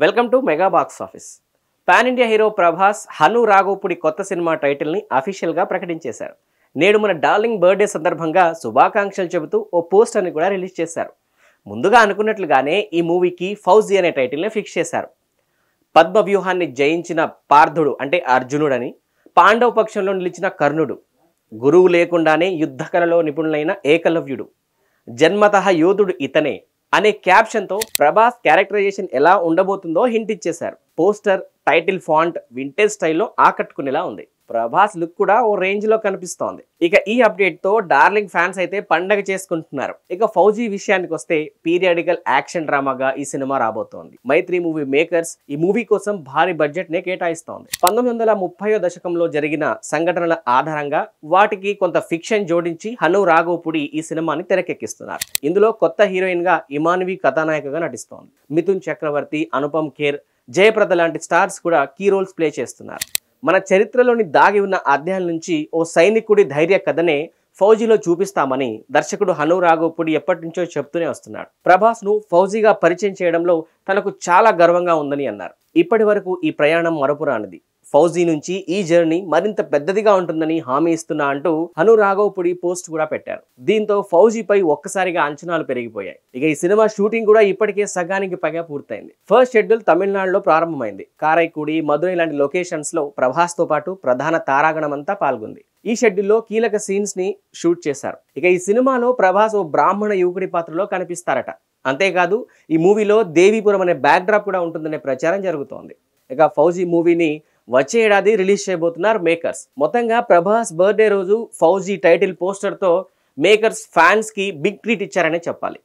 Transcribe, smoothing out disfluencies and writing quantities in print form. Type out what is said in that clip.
Welcome to mega box office. Pan India hero Prabhas Hanu Raghavapudi కొత్త cinema టైటిల్ని అఫీషియల్గా ప్రకటించేశారు. నేడు మన డార్లింగ్ బర్త్డే సందర్భంగా శుభాకాంక్షలు చెబుతూ ఓ పోస్టర్ని కూడా రిలీజ్ చేశారు. ముందుగా అనుకున్నట్లుగానే ఈ మూవీకి ఫౌజీ అనే టైటిల్ని ఫిక్స్ చేశారు. పద్మ వ్యూహాన్ని జయించిన పార్థుడు అంటే అర్జునుడని, పాండవ పక్షంలో నిలిచిన కర్ణుడు, గురువు లేకుండానే యుద్ధకళలో నిపుణులైన ఏకలవ్యుడు, జన్మతః యోధుడు ఇతనే అనే క్యాప్షన్తో ప్రభాస్ క్యారెక్టరైజేషన్ ఎలా ఉండబోతుందో హింట్ ఇచ్చేశారు. పోస్టర్, టైటిల్ ఫాంట్ వింటేజ్ స్టైల్లో ఆకట్టుకునేలా ఉంది. ప్రభాస్ లుక్ కూడా ఓ రేంజ్ లో కనిపిస్తోంది. ఇక ఈ అప్డేట్ తో డార్లింగ్ ఫ్యాన్స్ అయితే పండగ చేసుకుంటున్నారు. ఇక ఫౌజీ విషయానికి వస్తే పీరియాడికల్ యాక్షన్ డ్రామాగా ఈ సినిమా రాబోతోంది. మైత్రి మూవీ మేకర్స్ ఈ మూవీ కోసం భారీ బడ్జెట్ నే కేటాయిస్తోంది. 1930వ దశకంలో జరిగిన సంఘటనల ఆధారంగా వాటికి కొంత ఫిక్షన్ జోడించి హను రాఘోపుడి ఈ సినిమాని తెరకెక్కిస్తున్నారు. ఇందులో కొత్త హీరోయిన్ గా ఇమాన్వి కథానాయికగా నటిస్తోంది. మిథున్ చక్రవర్తి, అనుపమ్ ఖేర్, జయప్రద లాంటి స్టార్స్ కూడా కీ రోల్స్ ప్లే చేస్తున్నారు. మన చరిత్రలోని దాగి ఉన్న అధ్యాయం నుంచి ఓ సైనికుడి ధైర్య కథనే ఫౌజీలో చూపిస్తామని దర్శకుడు హను రాఘోపుడి ఎప్పటి నుంచో చెప్తూనే వస్తున్నాడు. ప్రభాస్ ను ఫౌజీగా పరిచయం చేయడంలో తనకు చాలా గర్వంగా ఉందని అన్నారు. ఇప్పటి వరకు ఈ ప్రయాణం మరపురానిది. ఫౌజీ నుంచి ఈ జర్నీ మరింత పెద్దదిగా ఉంటుందని హామీ ఇస్తున్నా అంటూ హను రాఘోపుడి పోస్ట్ కూడా పెట్టారు. దీంతో ఫౌజీపై ఒక్కసారిగా అంచనాలు పెరిగిపోయాయి. ఇక ఈ సినిమా షూటింగ్ కూడా ఇప్పటికే సగానికి పైగా పూర్తయింది. ఫస్ట్ షెడ్యూల్ తమిళనాడులో ప్రారంభమైంది. కారైకుడి, మధురై లాంటి లొకేషన్స్ లో ప్రభాస్ తో పాటు ప్రధాన తారాగణం అంతా పాల్గొంది. ఈ షెడ్యూల్లో కీలక సీన్స్ ని షూట్ చేశారు. ఇక ఈ సినిమాలో ప్రభాస్ ఓ బ్రాహ్మణ యువకుడి పాత్రలో కనిపిస్తారట. అంతేకాదు ఈ మూవీలో దేవీపురం అనే బ్యాక్ డ్రాప్ కూడా ఉంటుందనే ప్రచారం జరుగుతోంది. ఇక ఫౌజీ మూవీని వచ్చే ఏడాది రిలీజ్ చేయబోతున్నారు మేకర్స్. మొత్తంగా ప్రభాస్ బర్త్డే రోజు ఫౌజీ టైటిల్ పోస్టర్తో మేకర్స్ ఫ్యాన్స్ కి బిగ్ ట్రీట్ ఇచ్చారనే చెప్పాలి.